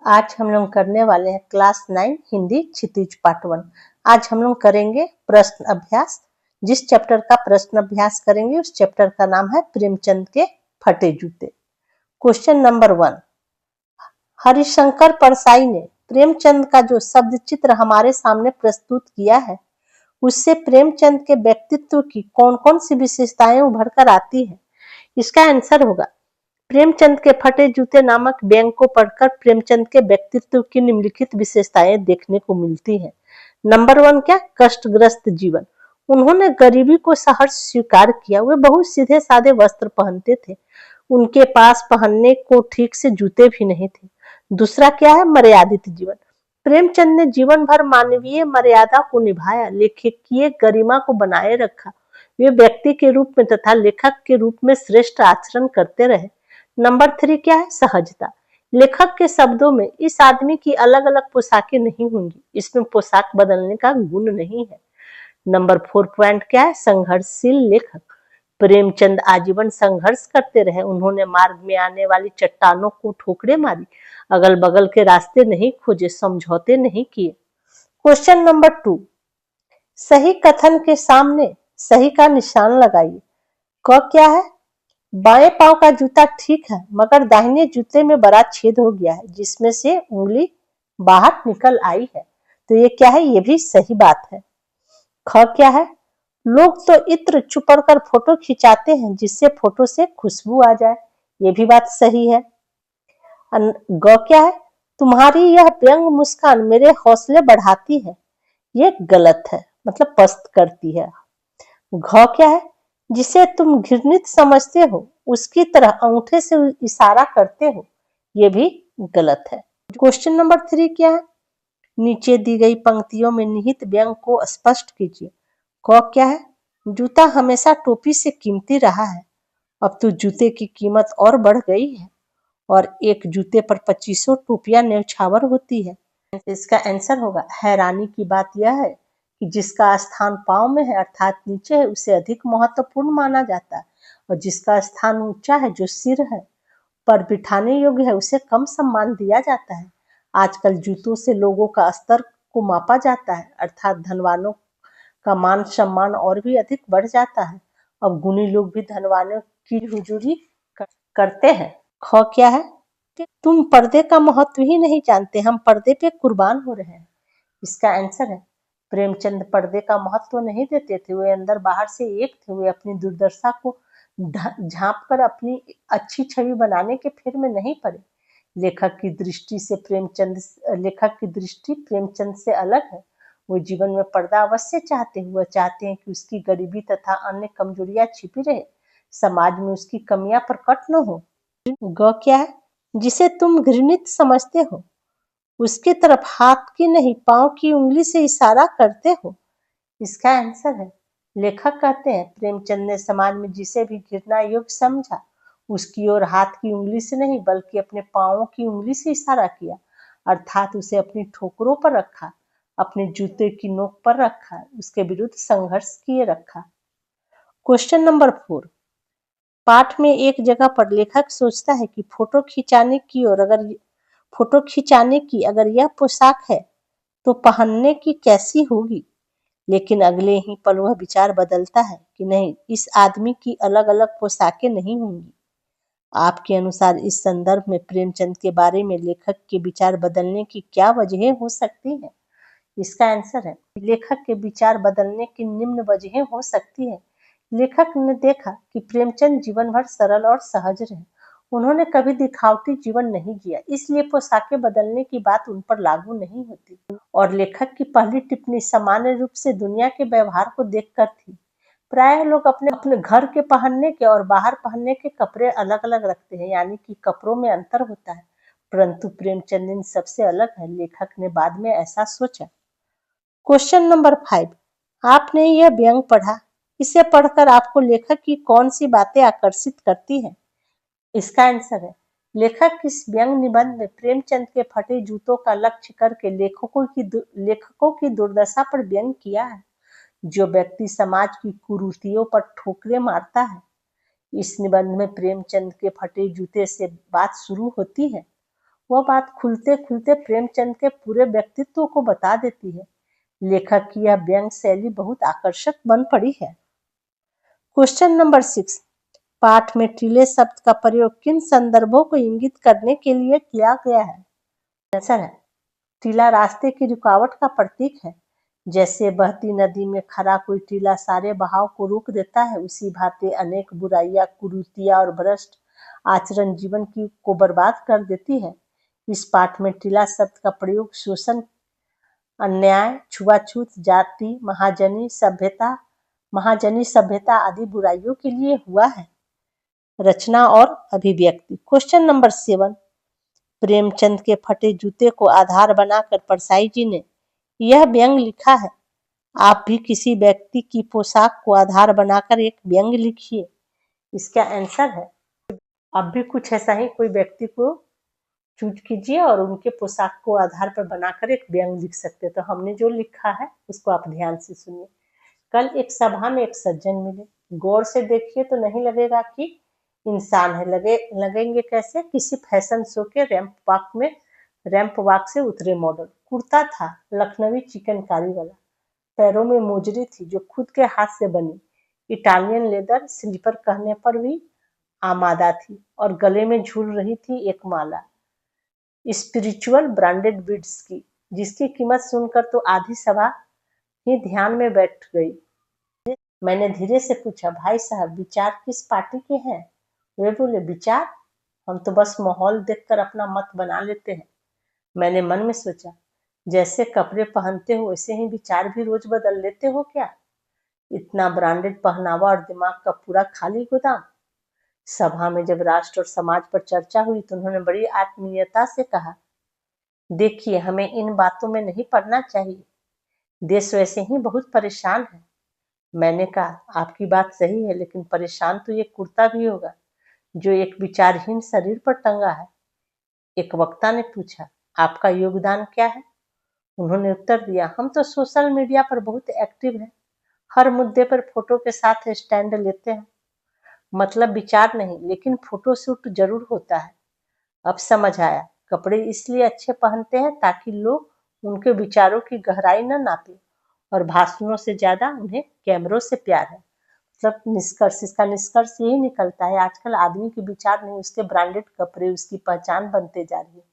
आज हम लोग करने वाले हैं क्लास 9 हिंदी क्षितिज पार्ट 1। आज हम लोग करेंगे प्रश्न अभ्यास। जिस चैप्टर का प्रश्न अभ्यास करेंगे उस चैप्टर का नाम है प्रेमचंद के फटे जूते। क्वेश्चन नंबर 1, हरिशंकर परसाई ने प्रेमचंद का जो शब्द चित्र हमारे सामने प्रस्तुत किया है उससे प्रेमचंद के व्यक्तित्व की कौन कौन सी विशेषताएं उभर कर आती है। इसका आंसर होगा प्रेमचंद के फटे जूते नामक व्यंग को पढ़कर प्रेमचंद के व्यक्तित्व की निम्नलिखित विशेषताएं देखने को मिलती हैं। नंबर 1 क्या, कष्टग्रस्त जीवन। उन्होंने गरीबी को सहर्ष स्वीकार किया। वे बहुत सीधे सादे वस्त्र पहनते थे। उनके पास पहनने को ठीक से जूते भी नहीं थे। दूसरा क्या है, मर्यादित जीवन। प्रेमचंद ने जीवन भर मानवीय मर्यादा को निभाया, लेखकीय गरिमा को बनाए रखा। वे व्यक्ति के रूप में तथा लेखक के रूप में श्रेष्ठ आचरण करते रहे। नंबर 3 क्या है, सहजता। लेखक के शब्दों में इस आदमी की अलग अलग पोशाकें नहीं होंगी, इसमें पोशाक बदलने का गुण नहीं है। नंबर 4 पॉइंट क्या है, संघर्षशील लेखक। प्रेमचंद आजीवन संघर्ष करते रहे। उन्होंने मार्ग में आने वाली चट्टानों को ठोकरें मारी, अगल बगल के रास्ते नहीं खोजे, समझौते नहीं किए। क्वेश्चन नंबर 2, सही कथन के सामने सही का निशान लगाइए। क क्या है, बाएं पांव का जूता ठीक है मगर दाहिने जूते में बड़ा छेद हो गया है जिसमें से उंगली बाहर निकल आई है। तो ये क्या है, ये भी सही बात है। ख क्या है, लोग तो इत्र चुपड़ कर फोटो खिंचाते हैं जिससे फोटो से खुशबू आ जाए। ये भी बात सही है। ग क्या है, तुम्हारी यह व्यंग मुस्कान मेरे हौसले बढ़ाती है। ये गलत है, मतलब पस्त करती है। घ क्या है, जिसे तुम घृणित समझते हो उसकी तरह अंगूठे से इशारा करते हो। ये भी गलत है। क्वेश्चन नंबर 3 क्या है, नीचे दी गई पंक्तियों में निहित व्यंग को स्पष्ट कीजिए। क क्या है, जूता हमेशा टोपी से कीमती रहा है, अब तो जूते की कीमत और बढ़ गई है और एक जूते पर 2500 टोपियां न्यौछावर होती है। इसका आंसर होगा, हैरानी की बात यह है कि जिसका स्थान पांव में है अर्थात नीचे है उसे अधिक महत्वपूर्ण माना जाता है और जिसका स्थान ऊंचा है जो सिर है पर बिठाने योग्य है उसे कम सम्मान दिया जाता है। आजकल जूतों से लोगों का स्तर को मापा जाता है अर्थात धनवानों का मान सम्मान और भी अधिक बढ़ जाता है। अब गुणी लोग भी धनवानों की हुजूरी करते हैं। ख क्या है, तुम पर्दे का महत्व ही नहीं जानते, हम पर्दे पे कुर्बान हो रहे हैं। इसका आंसर है, प्रेमचंद पर्दे का महत्व नहीं देते थे। वे अंदर बाहर से एक थे। वे अपनी दुर्दशा को झांप कर अपनी अच्छी छवि बनाने के फेर में नहीं पड़े। लेखक की दृष्टि प्रेमचंद से अलग है। वो जीवन में पर्दा अवश्य चाहते हैं। वह चाहते हैं कि उसकी गरीबी तथा अन्य कमजोरियां छिपी रहे, समाज में उसकी कमियां प्रकट न हो। ग क्या है, जिसे तुम घृणित समझते हो उसकी तरफ हाथ की नहीं पांव की उंगली से इशारा करते हो। इसका आंसर है, लेखक कहते हैं प्रेमचंद ने समाज में जिसे भी घृणा योग्य समझा उसकी ओर हाथ की उंगली से नहीं बल्कि अपने पांवों की उंगली से इशारा किया, अर्थात उसे अपनी ठोकरों पर रखा, अपने जूते की नोक पर रखा, उसके विरुद्ध संघर्ष किए रखा। क्वेश्चन नंबर 4, पाठ में एक जगह पर लेखक सोचता है कि फोटो खिंचाने की अगर यह पोशाक है तो पहनने की कैसी होगी, लेकिन अगले ही पल वह विचार बदलता है कि नहीं, इस आदमी की अलग अलग पोशाकें नहीं होंगी। आपके अनुसार इस संदर्भ में प्रेमचंद के बारे में लेखक के विचार बदलने की क्या वजहें हो सकती हैं। इसका आंसर है, लेखक के विचार बदलने की निम्न वजहें हो सकती है। लेखक ने देखा कि प्रेमचंद जीवन भर सरल और सहज रहे। उन्होंने कभी दिखावटी जीवन नहीं जिया, इसलिए पोशाकें बदलने की बात उन पर लागू नहीं होती। और लेखक की पहली टिप्पणी सामान्य रूप से दुनिया के व्यवहार को देखकर थी। प्रायः लोग अपने अपने घर के पहनने के और बाहर पहनने के कपड़े अलग अलग रखते हैं, यानी कि कपड़ों में अंतर होता है, परंतु प्रेमचंद इन सबसे अलग है। लेखक ने बाद में ऐसा सोचा। क्वेश्चन नंबर 5, आपने यह व्यंग पढ़ा, इसे पढ़कर आपको लेखक की कौन सी बातें आकर्षित करती हैं। इसका आंसर है, लेखक इस व्यंग निबंध में प्रेमचंद के फटे जूतों का लक्ष्य करके लेखकों की दुर्दशा पर व्यंग किया है। जो व्यक्ति समाज की कुरीतियों पर ठोकरें मारता है। इस निबंध में प्रेमचंद के फटे जूते से बात शुरू होती है। वह बात खुलते खुलते प्रेमचंद के पूरे व्यक्तित्व को बता देती है। लेखक की यह व्यंग्य शैली बहुत आकर्षक बन पड़ी है। क्वेश्चन नंबर 6, पाठ में टीले शब्द का प्रयोग किन संदर्भों को इंगित करने के लिए किया गया है? आंसर है, टीला रास्ते की रुकावट का प्रतीक है। जैसे बहती नदी में खड़ा कोई टीला सारे बहाव को रोक देता है, उसी भांति अनेक बुराइयां, कुरीतियां और भ्रष्ट आचरण जीवन की को बर्बाद कर देती है। इस पाठ में टीला शब्द का प्रयोग शोषण, अन्याय, छुआछूत, जाति, महाजनी सभ्यता आदि बुराइयों के लिए हुआ है। रचना और अभिव्यक्ति। क्वेश्चन नंबर 7, प्रेमचंद के फटे जूते को आधार बनाकर परसाई जी ने यह व्यंग्य लिखा है। आप भी किसी व्यक्ति की पोशाक को आधार बनाकर एक व्यंग्य लिखिए। इसका आंसर है, आप भी कुछ ऐसा ही कोई व्यक्ति को चूज कीजिए और उनके पोशाक को आधार पर बनाकर एक व्यंग्य लिख सकते। तो हमने जो लिखा है उसको आप ध्यान से सुनिए। कल एक सभा में एक सज्जन मिले। गौर से देखिए तो नहीं लगेगा कि इंसान है, लगेंगे कैसे? किसी फैशन शो के रैंप वॉक से उतरे मॉडल। कुर्ता था लखनवी चिकनकारी वाला, पैरों में मोजरी थी जो खुद के हाथ से बनी, इटालियन लेदर स्लीपर कहने पर भी आमादा थी, और गले में झूल रही थी एक माला स्पिरिचुअल ब्रांडेड बीड्स की, जिसकी कीमत सुनकर तो आधी सभा ही ध्यान में बैठ गई। मैंने धीरे से पूछा, भाई साहब विचार किस पार्टी के हैं? वे बोले, विचार? हम तो बस माहौल देखकर अपना मत बना लेते हैं। मैंने मन में सोचा, जैसे कपड़े पहनते हो वैसे ही विचार भी रोज बदल लेते हो क्या? इतना ब्रांडेड पहनावा और दिमाग का पूरा खाली गोदाम। सभा में जब राष्ट्र और समाज पर चर्चा हुई तो उन्होंने बड़ी आत्मीयता से कहा, देखिए हमें इन बातों में नहीं पड़ना चाहिए, देश वैसे ही बहुत परेशान है। मैंने कहा, आपकी बात सही है, लेकिन परेशान तो ये कुर्ता भी होगा जो एक विचारहीन शरीर पर टंगा है। एक वक्ता ने पूछा, आपका योगदान क्या है? उन्होंने उत्तर दिया, हम तो सोशल मीडिया पर बहुत एक्टिव हैं, हर मुद्दे पर फोटो के साथ स्टैंड लेते हैं। मतलब विचार नहीं, लेकिन फोटो शूट जरूर होता है। अब समझ आया, कपड़े इसलिए अच्छे पहनते हैं ताकि लोग उनके विचारों की गहराई न नापे, और भाषणों से ज्यादा उन्हें कैमरों से प्यार है। मतलब इसका निष्कर्ष यही निकलता है, आजकल आदमी के विचार नहीं, उसके ब्रांडेड कपड़े उसकी पहचान बनते जा रही है।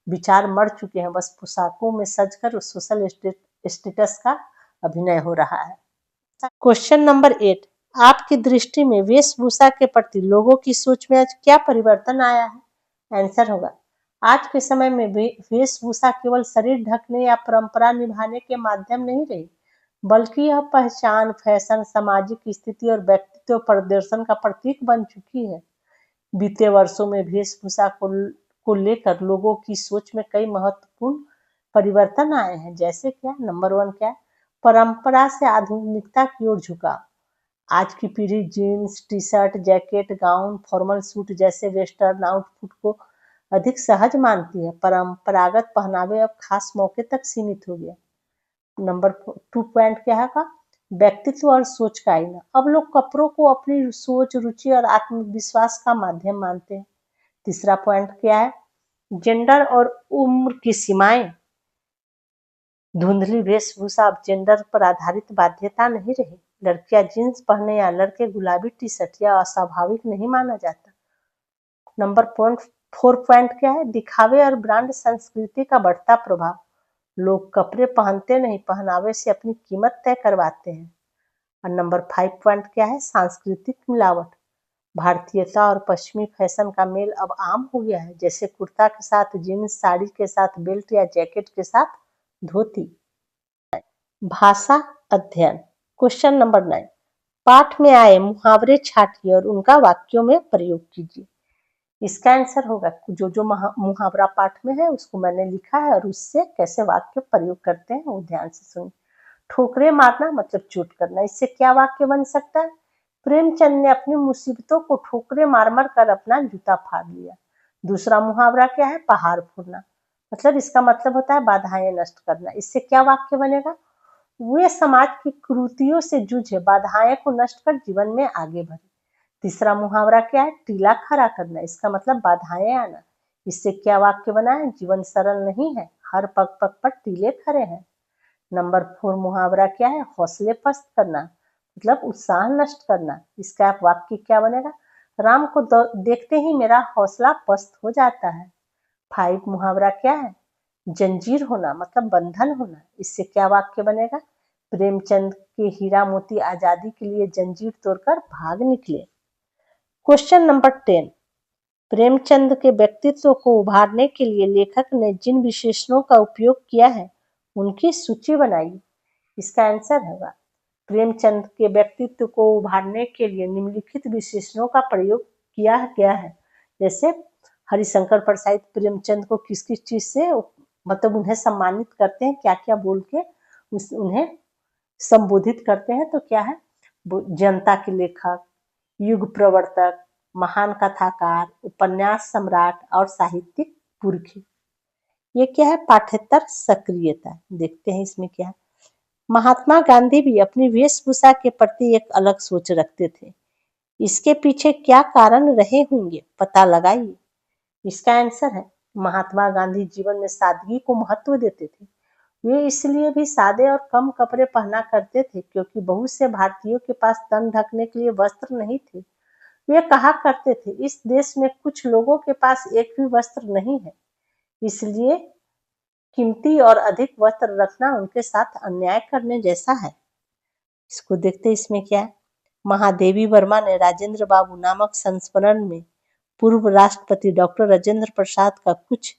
विचार मर चुके हैं, बस पोशाकों में सजकर सोशल स्टेटस का अभिनय हो रहा है। क्वेश्चन नंबर 8, आपकी दृष्टि में वेशभूषा के प्रति लोगों की सोच में आज क्या परिवर्तन आया है? आंसर होगा, आज के समय में वेशभूषा केवल शरीर ढकने या परंपरा निभाने के माध्यम नहीं रही, बल्कि यह पहचान, फैशन, सामाजिक स्थिति और व्यक्तित्व प्रदर्शन का प्रतीक बन चुकी है। बीते वर्षों में वेशभूषा को लेकर लोगों की सोच में कई महत्वपूर्ण परिवर्तन आए हैं। जैसे क्या? नंबर 1 क्या है? परंपरा से आधुनिकता की ओर झुकाव। आज की पीढ़ी jeans, T shirt, jacket, gown, formal suit जैसे वेस्टर्न आउटफिट को अधिक सहज मानती है। परंपरागत पहनावे अब खास मौके तक सीमित हो गया। नंबर 2 पॉइंट क्या है का? व्यक्तित्व और सोच का आईना। अब लोग कपड़ों को अपनी सोच, रुचि और आत्मविश्वास का माध्यम मानते हैं। तीसरा पॉइंट क्या है? जेंडर और उम्र की सीमाएं। धुंधली वेशभूषा अब जेंडर पर आधारित बाध्यता नहीं रही। लड़कियां जींस पहने या लड़के गुलाबी टी शर्ट या अस्वाभाविक नहीं माना जाता। नंबर 4 पॉइंट क्या है? दिखावे और ब्रांड संस्कृति का बढ़ता प्रभाव। लोग कपड़े पहनते नहीं, पहनावे से अपनी कीमत तय करवाते हैं। और नंबर 5 पॉइंट क्या है? सांस्कृतिक मिलावट। भारतीयता और पश्चिमी फैशन का मेल अब आम हो गया है, जैसे कुर्ता के साथ जीन्स, साड़ी के साथ बेल्ट या जैकेट के साथ धोती। भाषा अध्ययन। क्वेश्चन नंबर 9, पाठ में आए मुहावरे छाटिए और उनका वाक्यों में प्रयोग कीजिए। इसका आंसर होगा, जो मुहावरा पाठ में है उसको मैंने लिखा है और उससे कैसे वाक्य प्रयोग करते हैं वो ध्यान से सुनिए। ठोकरे मारना मतलब चोट करना, इससे क्या वाक्य बन सकता है? प्रेमचंद ने अपनी मुसीबतों को ठोकरे मार मार कर अपना जूता फाड़ लिया। दूसरा मुहावरा क्या है? पहाड़ फोड़ना, मतलब इसका मतलब होता है बाधाएं नष्ट करना। इससे क्या वाक्य बनेगा? वे समाज की कुरीतियों से जूझे, बाधाएं को नष्ट कर जीवन में आगे बढ़े। तीसरा मुहावरा क्या है? टीला खड़ा करना, इसका मतलब बाधाएं आना। इससे क्या वाक्य बना है? जीवन सरल नहीं है, हर पग पग पर टीले खड़े हैं। नंबर 4 मुहावरा क्या है? हौसले पस्त करना, मतलब उत्साह नष्ट करना। इसका वाक्य क्या बनेगा? राम को देखते ही मेरा हौसला पस्त हो जाता है। 5 मुहावरा क्या है? जंजीर होना, मतलब बंधन होना। इससे क्या वाक्य बनेगा? प्रेमचंद के हीरा मोती आजादी के लिए जंजीर तोड़कर भाग निकले। क्वेश्चन नंबर 10, प्रेमचंद के व्यक्तित्व को उभारने के लिए लेखक ने जिन विशेषणों का उपयोग किया है उनकी सूची बनाइए। इसका आंसर होगा, प्रेमचंद के व्यक्तित्व को उभारने के लिए निम्नलिखित विशेषणों का प्रयोग किया गया है। जैसे हरिशंकर प्रसाद प्रेमचंद को किस किस चीज से, मतलब उन्हें सम्मानित करते हैं, क्या क्या बोल के उन्हें संबोधित करते हैं। तो क्या है? जनता के लेखक, युग प्रवर्तक, महान कथाकार, उपन्यास सम्राट और साहित्यिक पुरखी। ये क्या है? पाठ्येतर सक्रियता। देखते हैं इसमें क्या है। महात्मा गांधी भी अपनी वेशभूषा के प्रति एक अलग सोच रखते थे। इसके पीछे क्या कारण रहे होंगे, पता लगाइए। इसका आंसर है, महात्मा गांधी जीवन में सादगी को महत्व देते थे। वे इसलिए भी सादे और कम कपड़े पहना करते थे क्योंकि बहुत से भारतीयों के पास तन ढकने के लिए वस्त्र नहीं थे। वे कहा करते थे, इस देश में कुछ लोगों के पास एक भी वस्त्र नहीं है, इसलिए कीमती और अधिक वस्त्र रखना उनके साथ अन्याय करने जैसा है। इसको देखते, इसमें क्या है? महादेवी वर्मा ने राजेंद्र बाबू नामक संस्मरण में पूर्व राष्ट्रपति डॉक्टर राजेंद्र प्रसाद का कुछ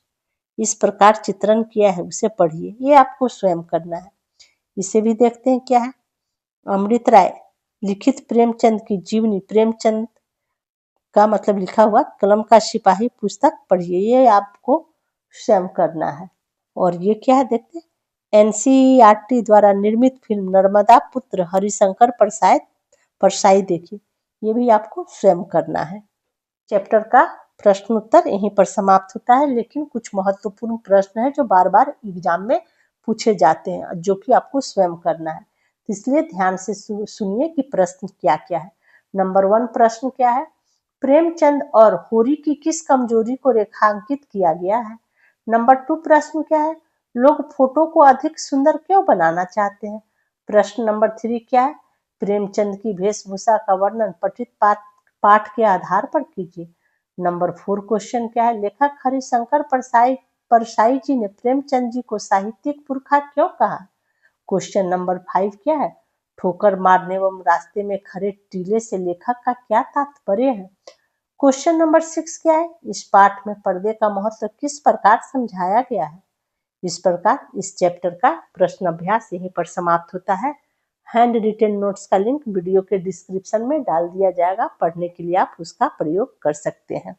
इस प्रकार चित्रण किया है, उसे पढ़िए। ये आपको स्वयं करना है। इसे भी देखते हैं क्या है। अमृत राय लिखित प्रेमचंद की जीवनी, प्रेमचंद का मतलब लिखा हुआ कलम का सिपाही पुस्तक पढ़िए। ये आपको स्वयं करना है। और ये क्या है देखते हैं। एनसीईआरटी द्वारा निर्मित फिल्म नर्मदा पुत्र हरिशंकर परसाई देखिए। ये भी आपको स्वयं करना है। चैप्टर का प्रश्न उत्तर यहीं पर समाप्त होता है, लेकिन कुछ महत्वपूर्ण प्रश्न है जो बार बार एग्जाम में पूछे जाते हैं, जो कि आपको स्वयं करना है। इसलिए ध्यान से सुनिए कि प्रश्न क्या क्या है। नंबर 1 प्रश्न क्या है? प्रेमचंद और होरी की किस कमजोरी को रेखांकित किया गया है? नंबर 2 प्रश्न क्या है? लोग फोटो को अधिक सुंदर क्यों बनाना चाहते हैं? प्रश्न नंबर 3 क्या है? प्रेमचंद की वेशभूषा का वर्णन पठित पाठ के आधार पर कीजिए। नंबर 4 क्वेश्चन क्या है? लेखक हरिशंकर परसाई जी ने प्रेमचंद जी को साहित्यिक पुरखा क्यों कहा? क्वेश्चन नंबर 5 क्या है? ठोकर मारने एवं रास्ते में खड़े टीले से लेखक का क्या तात्पर्य है? क्वेश्चन नंबर 6 क्या है? इस पाठ में पर्दे का महत्व किस प्रकार समझाया गया है? इस प्रकार इस चैप्टर का प्रश्न अभ्यास यहीं पर समाप्त होता है। हैंड रिटन नोट्स का लिंक वीडियो के डिस्क्रिप्शन में डाल दिया जाएगा, पढ़ने के लिए आप उसका प्रयोग कर सकते हैं।